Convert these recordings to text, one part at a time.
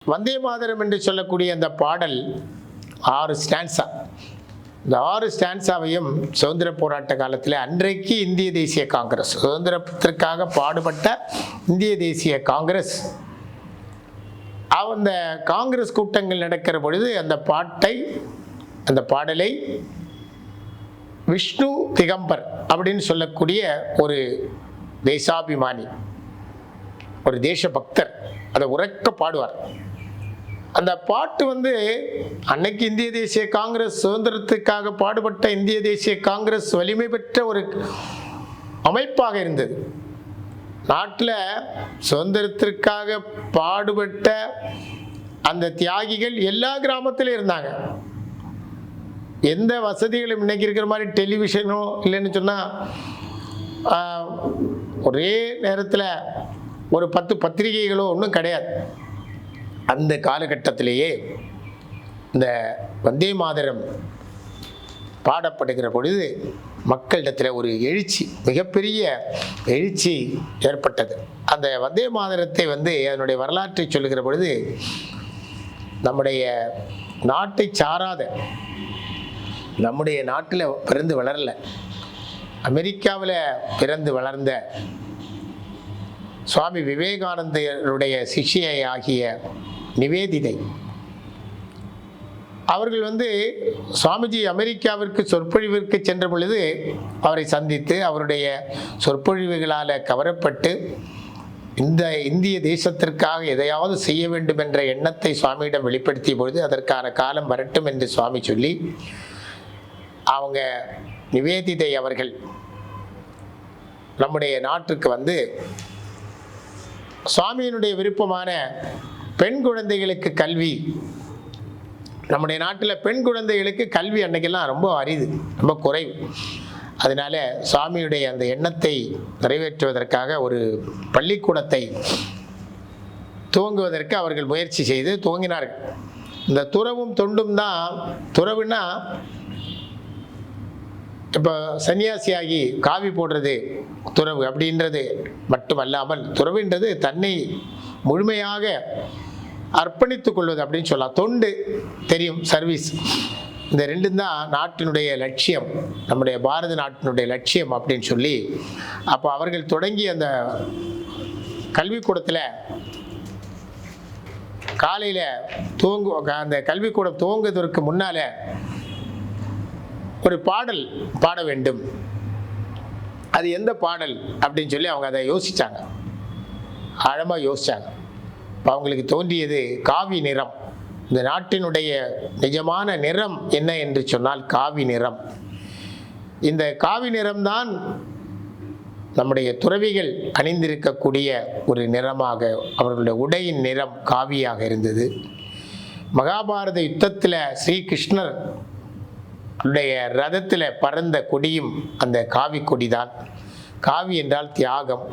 வந்தே மாதரம் என்று சொல்லக்கூடிய அந்த பாடல் 6 ஸ்டான்ஸா. இந்த 6 ஸ்டான்ஸாவையும் சுதந்திர போராட்ட காலத்தில் அன்றைக்கு இந்திய தேசிய காங்கிரஸ், சுதந்திரத்திற்காக பாடுபட்ட இந்திய தேசிய காங்கிரஸ், அந்த காங்கிரஸ் கூட்டங்கள் நடக்கிற பொழுது அந்த பாடலை விஷ்ணு திகம்பர் அப்படின்னு சொல்லக்கூடிய ஒரு தேசாபிமானி, ஒரு தேசபக்தர் அதை உறக்க பாடுவார். அந்த பாட்டு அன்னைக்கு இந்திய தேசிய காங்கிரஸ், சுதந்திரத்துக்காக பாடுபட்ட இந்திய தேசிய காங்கிரஸ் வலிமை பெற்ற ஒரு அமைப்பாக இருந்தது. நாட்டில் சுதந்திரத்திற்காக பாடுபட்ட அந்த தியாகிகள் எல்லா கிராமத்திலும் இருந்தாங்க. எந்த வசதிகளும் இன்னைக்கு இருக்கிற மாதிரி டெலிவிஷனோ இல்லைன்னு சொன்னால் ஒரே நேரத்தில் ஒரு 10 பத்திரிகைகளோ ஒன்றும் கிடையாது. அந்த காலகட்டத்திலேயே இந்த வந்தே மாதரம் பாடப்படுகிற பொழுது மக்களிடத்தில் ஒரு எழுச்சி, மிகப்பெரிய எழுச்சி ஏற்பட்டது. அந்த வந்தே மாதரத்தை அதனுடைய வரலாற்றை சொல்லுகிற பொழுது, நம்முடைய நாட்டை சாராத, நம்முடைய நாட்டில் பிறந்து வளரல, அமெரிக்காவில் பிறந்து வளர்ந்த சுவாமி விவேகானந்தருடைய சிஷ்யை ஆகிய நிவேதிதை அவர்கள் சுவாமிஜி அமெரிக்காவிற்கு சொற்பொழிவிற்கு சென்ற பொழுது அவரை சந்தித்து அவருடைய சொற்பொழிவுகளால் கவரப்பட்டு இந்த இந்திய தேசத்திற்காக எதையாவது செய்ய வேண்டும் என்ற எண்ணத்தை சுவாமியிடம் வெளிப்படுத்திய பொழுது அதற்கான காலம் வரட்டும் என்று சுவாமி சொல்லி, அவங்க நிவேதிதை அவர்கள் நம்முடைய நாட்டுக்கு சுவாமியினுடைய விருப்பமான பெண் குழந்தைகளுக்கு கல்வி, நம்முடைய நாட்டில் பெண் குழந்தைகளுக்கு கல்வி அன்னைக்கெல்லாம் ரொம்ப அரிது, ரொம்ப குறைவு. அதனால சுவாமியுடைய அந்த எண்ணத்தை நிறைவேற்றுவதற்காக ஒரு பள்ளிக்கூடத்தை துவங்குவதற்கு அவர்கள் முயற்சி செய்து துவங்கினார்கள். இந்த துறவும் தொண்டும் தான். துறவுன்னா இப்போ சன்னியாசியாகி காவி போடுறது துறவு அப்படின்றது மட்டுமல்லாமல், துறவுன்றது தன்னை முழுமையாக அர்ப்பணித்துக் கொள்வது அப்படின்னு சொல்லலாம். தொண்டு தெரியும், சர்வீஸ், இந்த ரெண்டும் தான் நாட்டினுடைய லட்சியம், நம்முடைய பாரத நாட்டினுடைய லட்சியம் அப்படின்னு சொல்லி, அப்போ அவர்கள் தொடங்கி அந்த கல்விக்கூடத்தில் காலையில் அந்த கல்விக்கூடம் துவங்குவதற்கு முன்னால் ஒரு பாடல் பாட வேண்டும். அது எந்த பாடல் அப்படின்னு சொல்லி அவங்க அதை யோசித்தாங்க, ஆழமாக யோசித்தாங்க. இப்போ அவங்களுக்கு தோன்றியது காவி நிறம். இந்த நாட்டினுடைய நிஜமான நிறம் என்ன என்று சொன்னால் காவி நிறம். இந்த காவி நிறம்தான் நம்முடைய துறவிகள் அணிந்திருக்கக்கூடிய ஒரு நிறமாக, அவர்களுடைய உடையின் நிறம் காவியாக இருந்தது. மகாபாரத யுத்தத்தில் ஸ்ரீகிருஷ்ணர் ரதத்தில் பறந்த கொடியும் அந்த காவி கொடிதான். காவி என்றால் தியாகம்.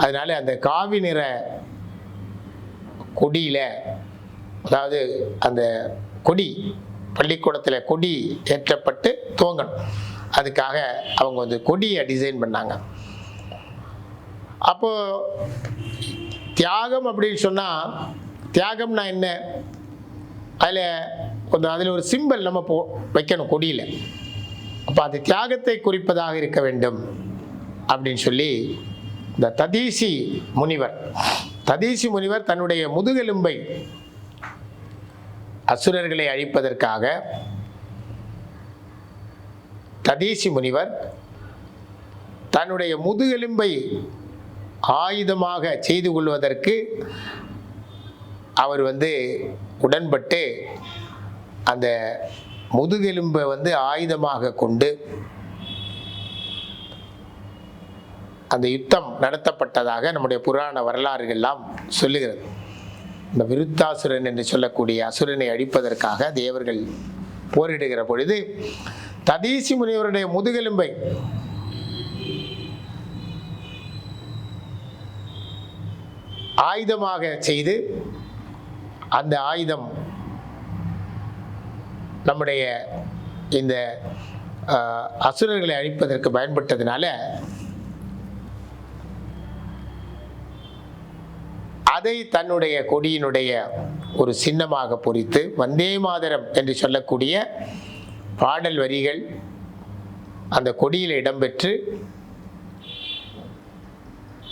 அதனால அந்த காவி நிற கொடியில், அதாவது அந்த கொடி பள்ளிக்கூடத்தில் கொடி ஏற்றப்பட்டு துவங்கணும், அதுக்காக அவங்க கொடியை டிசைன் பண்ணாங்க. அப்போ தியாகம் அப்படின்னு சொன்னால், தியாகம்னா என்ன, அதில் ஒரு சிம்பல் நம்ம வைக்கணும் கொடியில். அப்போ அது தியாகத்தை குறிப்பதாக இருக்க வேண்டும் அப்படின்னு சொல்லி இந்த ததீசி முனிவர் தன்னுடைய முதுகெலும்பை அசுரர்களை அழிப்பதற்காக, ததீசி முனிவர் தன்னுடைய முதுகெலும்பை ஆயுதமாக செய்து கொள்வதற்கு அவர் உடன்பட்டு அந்த முதுகெலும்பை ஆயுதமாக கொண்டு அந்த யுத்தம் நடத்தப்பட்டதாக நம்முடைய புராண வரலாறுகள்லாம் சொல்லுகிறது. இந்த விருத்தாசுரன் என்று சொல்லக்கூடிய அசுரனை அழிப்பதற்காக தேவர்கள் போரிடுகிற பொழுது ததீசி முனிவருடைய முதுகெலும்பை ஆயுதமாக செய்து, அந்த ஆயுதம் நம்முடைய இந்த அசுரர்களை அழிப்பதற்கு பயன்பட்டதுனால அதை தன்னுடைய கொடியினுடைய ஒரு சின்னமாக பொறித்து வந்தே மாதரம் என்று சொல்லக்கூடிய பாடல் வரிகள் அந்த கொடியில் இடம்பெற்று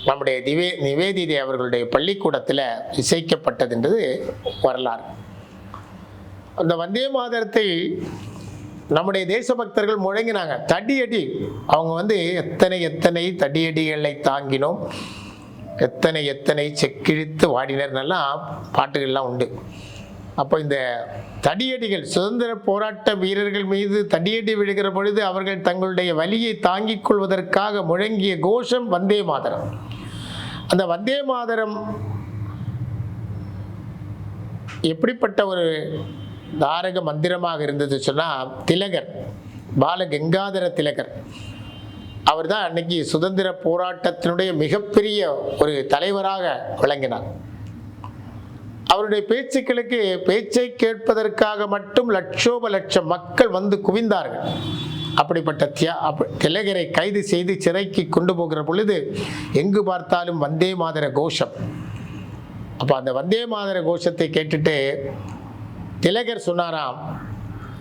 நம்முடைய நிவேதிதை அவர்களுடைய பள்ளிக்கூடத்தில் இசைக்கப்பட்டது என்றது வரலாறு. அந்த வந்தே மாதரத்தை நம்முடைய தேசபக்தர்கள் முழங்கினாங்க. தடியடி அவங்க எத்தனை தடியடிகளை தாங்கினோம், எத்தனை செக்கிழித்து வாடினர்னெல்லாம் பாட்டுகள்லாம் உண்டு. அப்போ இந்த தடியடிகள், சுதந்திர போராட்ட வீரர்கள் மீது தடியடி விழுகிற பொழுது அவர்கள் தங்களுடைய வலியை தாங்கிக் கொள்வதற்காக முழங்கிய கோஷம் வந்தே மாதரம். அந்த வந்தே மாதரம் எப்படிப்பட்ட ஒரு தாரக மந்திரமாக இருந்தது சொன்னால், திலகர், பாலகங்காதர திலகர், அவர் தான் அன்னைக்கு சுதந்திர போராட்டத்தினுடைய மிகப்பெரிய ஒரு தலைவராக விளங்கினார். அவருடைய பேச்சை கேட்பதற்காக மட்டும் லட்சோப லட்சம் மக்கள் வந்து குவிந்தார்கள். அப்படிப்பட்ட திலகரை கைது செய்து சிறைக்கு கொண்டு போகிற பொழுது எங்கு பார்த்தாலும் வந்தே மாதர கோஷம். அப்போ அந்த வந்தே மாதர கோஷத்தை கேட்டுட்டு திலகர் சொன்னாராம்,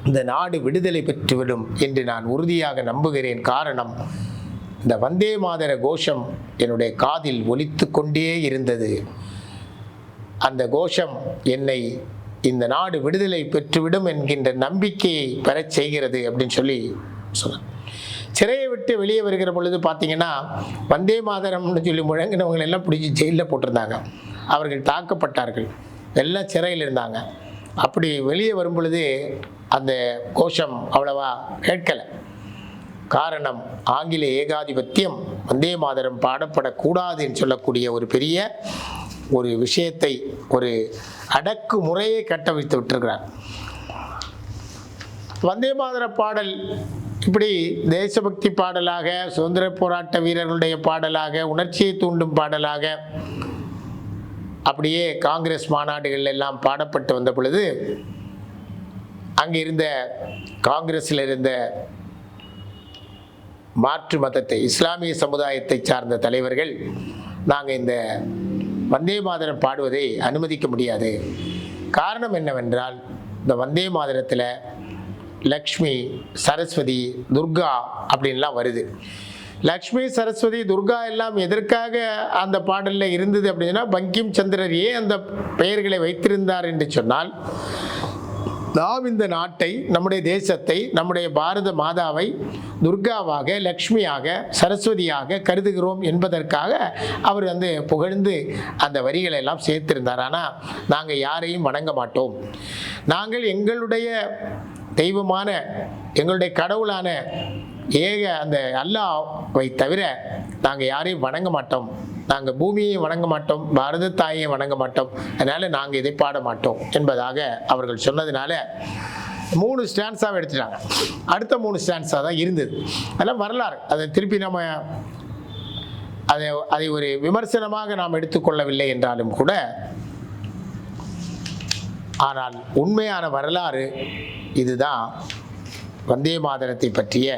இந்த நாடு விடுதலை பெற்றுவிடும் என்று நான் உறுதியாக நம்புகிறேன். காரணம், இந்த வந்தே மாதர கோஷம் என்னுடைய காதில் ஒலித்து கொண்டே இருந்தது. அந்த கோஷம் என்னை இந்த நாடு விடுதலை பெற்றுவிடும் என்கின்ற நம்பிக்கையை பெறச் செய்கிறது அப்படின்னு சொல்லி சொன்னார். சிறையை விட்டு வெளியே வருகிற பொழுது பார்த்தீங்கன்னா, வந்தே மாதரம்னு சொல்லி முழங்கினவங்க எல்லாம் பிடிச்சி ஜெயிலில் போட்டிருந்தாங்க. அவர்கள் தாக்கப்பட்டார்கள், எல்லாம் சிறையில் இருந்தாங்க. அப்படி வெளியே வரும் பொழுது அந்த கோஷம் அவ்வளவா கேட்கலை. காரணம், ஆங்கில ஏகாதிபத்தியம் வந்தே மாதரம் பாடப்படக்கூடாதுன்னு சொல்லக்கூடிய ஒரு பெரிய ஒரு விஷயத்தை, ஒரு அடக்கு முறையை கட்டவிழ்த்து விட்டிருக்கிறார். வந்தே மாதர பாடல் இப்படி தேசபக்தி பாடலாக, சுதந்திர போராட்ட வீரர்களுடைய பாடலாக, உணர்ச்சியை தூண்டும் பாடலாக அப்படியே காங்கிரஸ் மாநாடுகள் எல்லாம் பாடப்பட்டு வந்த பொழுது அங்கே இருந்த காங்கிரஸில் இருந்த மாற்று மதத்தை, இஸ்லாமிய சமுதாயத்தை சார்ந்த தலைவர்கள், நாங்கள் இந்த வந்தே மாதரம் பாடுவதை அனுமதிக்க முடியாது. காரணம் என்னவென்றால், இந்த வந்தே மாதரத்தில் லக்ஷ்மி, சரஸ்வதி, துர்கா அப்படின்லாம் வருது. லக்ஷ்மி, சரஸ்வதி, துர்கா எல்லாம் எதற்காக அந்த பாடலில் இருந்தது அப்படின்னா, பங்கிம் சந்திரர் ஏன் அந்த பெயர்களை வைத்திருந்தார் என்று சொன்னால், நாம் இந்த நாட்டை, நம்முடைய தேசத்தை, நம்முடைய பாரத மாதாவை துர்காவாக, லக்ஷ்மியாக, சரஸ்வதியாக கருதுகிறோம் என்பதற்காக அவர் புகழ்ந்து அந்த வரிகளை எல்லாம் சேர்த்திருந்தார். ஆனால் நாங்கள் யாரையும் வணங்க மாட்டோம், நாங்கள் எங்களுடைய தெய்வமான, எங்களுடைய கடவுளான ஏக அந்த அல்லாஹ்வை தவிர நாங்கள் யாரையும் வணங்க மாட்டோம், நாங்கள் பூமியை வணங்க மாட்டோம், பாரத தாயை வணங்க மாட்டோம், அதனால் நாங்கள் இதை பாட மாட்டோம் என்பதாக அவர்கள் சொன்னதுனால 3 ஸ்டான்ஸாக எடுத்துட்டாங்க. அடுத்த 3 ஸ்டான்ஸாக தான் இருந்தது. அதெல்லாம் வரலாறு. அதை திருப்பி நம்ம அதை ஒரு விமர்சனமாக நாம் எடுத்துக்கொள்ளவில்லை என்றாலும் கூட, ஆனால் உண்மையான வரலாறு இதுதான். வந்தே மாதரத்தை பற்றிய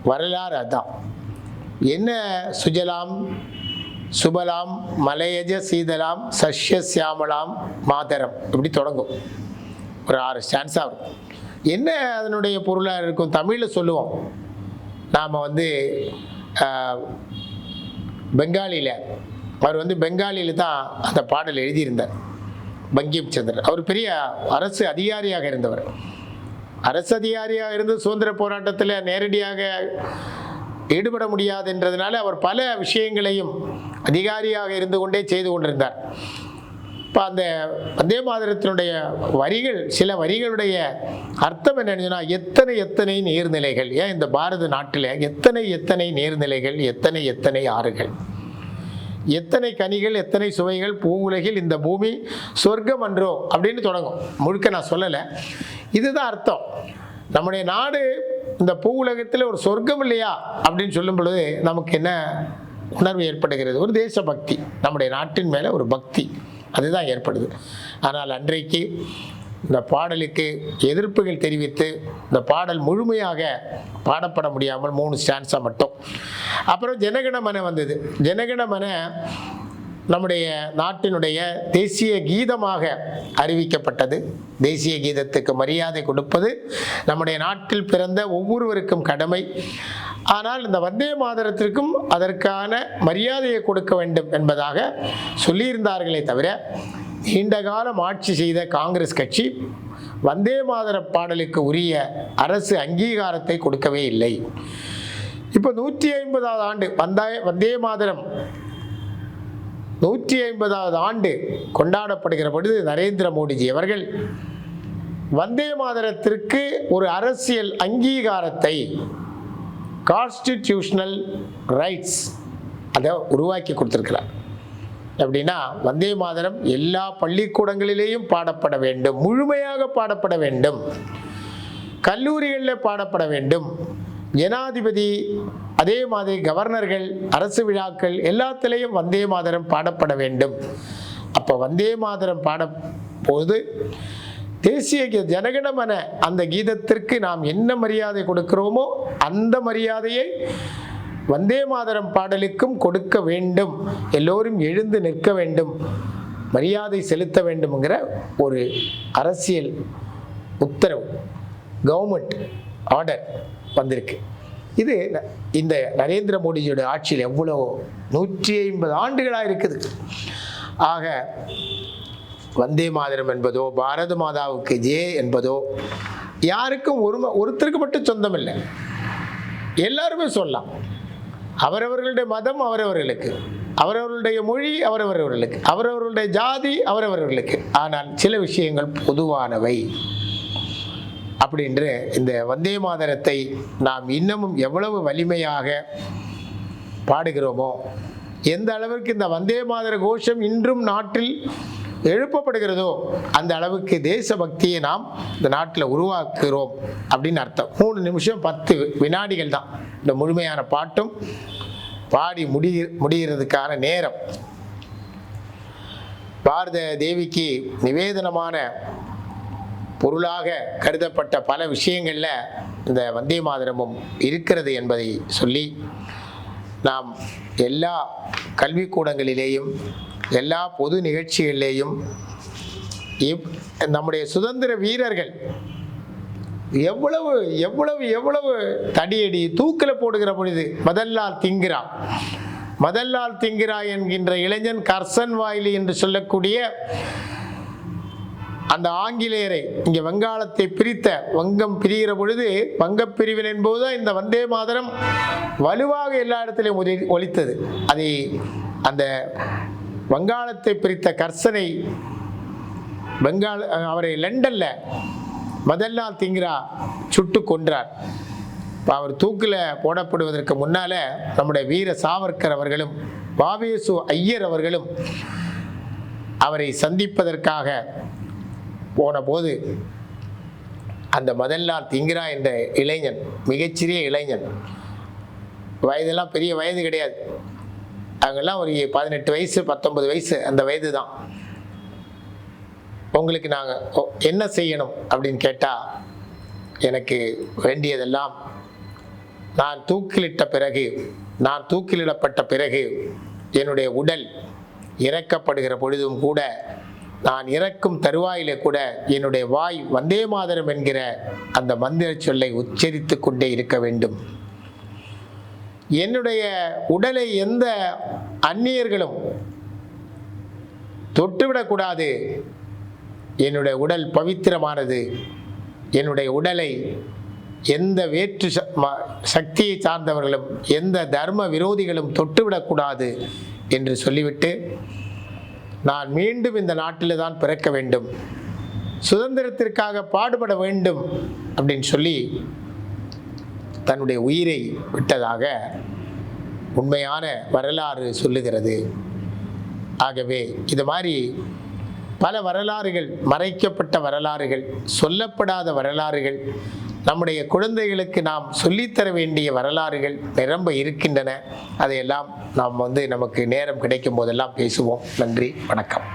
வரலாறு அதுதான். என்ன சுஜலாம் சுபலாம் மலையஜ சீதலாம் சஷ்ய சியாமலாம் மாதரம் இப்படி தொடங்கும். ஒரு 6 ஸ்டான்ஸாக இருக்கும். என்ன அதனுடைய பொருளாக இருக்கும்? தமிழில் சொல்லுவோம். நாம் பெங்காலியில், அவர் பெங்காலியில் தான் அந்த பாடல் எழுதியிருந்தார். பங்கிம் சந்திரன் அவர் பெரிய அரசு அதிகாரியாக இருந்தவர். அரசு அதிகாரியாக இருந்து சுதந்திர போராட்டத்தில் நேரடியாக ஈடுபட முடியாது என்றதுனால அவர் பல விஷயங்களையும் அதிகாரியாக இருந்து கொண்டே செய்து கொண்டிருந்தார். இப்போ அந்த வந்தே மாதரத்தினுடைய வரிகள், சில வரிகளுடைய அர்த்தம் என்னன்னு சொன்னால், எத்தனை நீர்நிலைகள், ஏன் இந்த பாரத நாட்டில் எத்தனை நீர்நிலைகள், எத்தனை ஆறுகள், எத்தனை கனிகள், எத்தனை சுவைகள், பூவுலகில் இந்த பூமி சொர்க்கம் அன்றோ அப்படின்னு தொடங்கும். முழுக்க நான் சொல்லலை, இதுதான் அர்த்தம். நம்முடைய நாடு இந்த பூ உலகத்தில் ஒரு சொர்க்கம் இல்லையா அப்படின்னு சொல்லும் பொழுது நமக்கு என்ன உணர்வு ஏற்படுகிறது? ஒரு தேசபக்தி, நம்முடைய நாட்டின் மேலே ஒரு பக்தி, அதுதான் ஏற்படுது. ஆனால் அன்றைக்கு இந்த பாடலுக்கு எதிர்ப்புகள் தெரிவித்து இந்த பாடல் முழுமையாக பாடப்பட முடியாமல் 3 ஸ்டான்ஸாக மட்டும். அப்புறம் ஜனகணமன வந்தது. ஜனகணமன நம்முடைய நாட்டினுடைய தேசிய கீதமாக அறிவிக்கப்பட்டது. தேசிய கீதத்துக்கு மரியாதை கொடுப்பது நம்முடைய நாட்டில் பிறந்த ஒவ்வொருவருக்கும் கடமை. ஆனால் இந்த வந்தே மாதரத்திற்கும் அதற்கான மரியாதையை கொடுக்க வேண்டும் என்பதாக சொல்லியிருந்தார்களே தவிர, நீண்ட காலம் ஆட்சி செய்த காங்கிரஸ் கட்சி வந்தே மாதர பாடலுக்கு உரிய அரசு அங்கீகாரத்தை கொடுக்கவே இல்லை. இப்போ 150வது ஆண்டு வந்தே மாதரம் 150வது ஆண்டு கொண்டாடப்படுகிற பொழுது நரேந்திர மோடிஜி அவர்கள் வந்தே மாதரத்திற்கு ஒரு அரசியல் அங்கீகாரத்தை, கான்ஸ்டிடியூஷனல் ரைட்ஸ் அதை உருவாக்கி கொடுத்திருக்கிறார். எப்படின்னா, வந்தே மாதரம் எல்லா பள்ளிக்கூடங்களிலேயும் பாடப்பட வேண்டும், முழுமையாக பாடப்பட வேண்டும், கல்லூரிகளில் பாடப்பட வேண்டும், ஜனாதிபதி அதே மாதிரி கவர்னர்கள், அரசு விழாக்கள் எல்லாத்திலையும் வந்தே மாதரம் பாடப்பட வேண்டும். அப்போ வந்தே மாதரம் பாடப்போது தேசிய ஜனகணமன அந்த கீதத்திற்கு நாம் என்ன மரியாதை கொடுக்கிறோமோ அந்த மரியாதையை வந்தே மாதரம் பாடலுக்கும் கொடுக்க வேண்டும். எல்லோரும் எழுந்து நிற்க வேண்டும், மரியாதை செலுத்த வேண்டும்ங்கிற ஒரு அரசியல் உத்தரவு, கவர்மெண்ட் ஆர்டர் வந்திருக்கு. இது இந்த நரேந்திர மோடிஜியோட ஆட்சியில் எவ்வளோ 150 ஆண்டுகளாக இருக்குது. ஆக வந்தே மாதரம் என்பதோ பாரத மாதாவுக்கு ஜே என்பதோ யாருக்கும் ஒருத்தருக்கு மட்டும் சொந்தம் இல்லை. எல்லாருமே சொல்லலாம். அவரவர்களுடைய மதம் அவரவர்களுக்கு, அவரவர்களுடைய மொழி அவரவர்களுக்கு, அவரவர்களுடைய ஜாதி அவரவர்களுக்கு. ஆனால் சில விஷயங்கள் பொதுவானவை. அப்படின்று இந்த வந்தே மாதரத்தை நாம் இன்னமும் எவ்வளவு வலிமையாக பாடுகிறோமோ, எந்த அளவிற்கு இந்த வந்தே மாதர கோஷம் இன்றும் நாட்டில் எழுப்பப்படுகிறதோ அந்த அளவுக்கு தேசபக்தியை நாம் இந்த நாட்டில் உருவாக்குகிறோம் அப்படின்னு அர்த்தம். 3 நிமிஷம் 10 வினாடிகள் தான் இந்த முழுமையான பாட்டும் பாடி முடிகிறதுக்கான நேரம். பாரத தேவிக்கு நிவேதனமான பொருளாக கருதப்பட்ட பல விஷயங்களில் இந்த வந்தே மாதரமும் இருக்கிறது என்பதை சொல்லி, நாம் எல்லா கல்விக்கூடங்களிலேயும் எல்லா பொது நிகழ்ச்சிகளிலேயும் நம்முடைய சுதந்திர வீரர்கள் எவ்வளவு எவ்வளவு எவ்வளவு தடியடி தூக்கில் போடுகிற பொழுது மதன்லால் திங்கிரா என்கின்ற இளைஞன் கர்சன் வாயிலி என்று சொல்லக்கூடிய அந்த ஆங்கிலேயரை இங்கே வங்காளத்தை பிரித்த வங்கம் பிரிகிற பொழுது வங்கப் பிரிவின் போதுதான் இந்த வந்தே மாதரம் வலுவாக எல்லா இடத்திலையும் ஒலித்தது. அதை அந்த வங்காளத்தை பிரித்த கர்சனை அவரை லண்டன்ல மதன்லால் திங்கிரா சுட்டு கொன்றார். அவர் தூக்கில் போடப்படுவதற்கு முன்னால நம்முடைய வீர சாவர்கர் அவர்களும் வாவேசு ஐயர் அவர்களும் அவரை சந்திப்பதற்காக போன போது அந்த மதன்லால் திங்கிரா என்ற இளைஞன், மிகச்சிறிய இளைஞன், வயதெல்லாம் பெரிய வயது கிடையாது, அவங்கெல்லாம் ஒரு 18 வயசு 19 வயசு அந்த வயது தான். உங்களுக்கு நாங்கள் என்ன செய்யணும் அப்படின்னு கேட்டால், எனக்கு வேண்டியதெல்லாம் நான் தூக்கிலிடப்பட்ட பிறகு என்னுடைய உடல் இறக்கப்படுகிற பொழுதும் கூட, நான் இறக்கும் தருவாயிலே கூட என்னுடைய வாய் வந்தே மாதரம் என்கிற அந்த மந்திர சொல்லை உச்சரித்து கொண்டே இருக்க வேண்டும். என்னுடைய உடலை எந்த அந்நியர்களும் தொட்டுவிடக்கூடாது. என்னுடைய உடல் பவித்திரமானது. என்னுடைய உடலை எந்த வேற்று சக்தியை சார்ந்தவர்களும் எந்த தர்ம விரோதிகளும் தொட்டுவிடக்கூடாது என்று சொல்லிவிட்டு, நான் மீண்டும் இந்த நாட்டில் தான் பிறக்க வேண்டும், சுதந்திரத்திற்காக பாடுபட வேண்டும் அப்படின்னு சொல்லி தன்னுடைய உயிரை விட்டதாக உண்மையான வரலாறு சொல்லுகிறது. ஆகவே இது மாதிரி பல வரலாறுகள், மறைக்கப்பட்ட வரலாறுகள், சொல்லப்படாத வரலாறுகள், நம்முடைய குழந்தைகளுக்கு நாம் சொல்லித்தர வேண்டிய வரலாறுகள் நிரம்ப இருக்கின்றன. அதையெல்லாம் நாம் நமக்கு நேரம் கிடைக்கும் போதெல்லாம் பேசுவோம். நன்றி, வணக்கம்.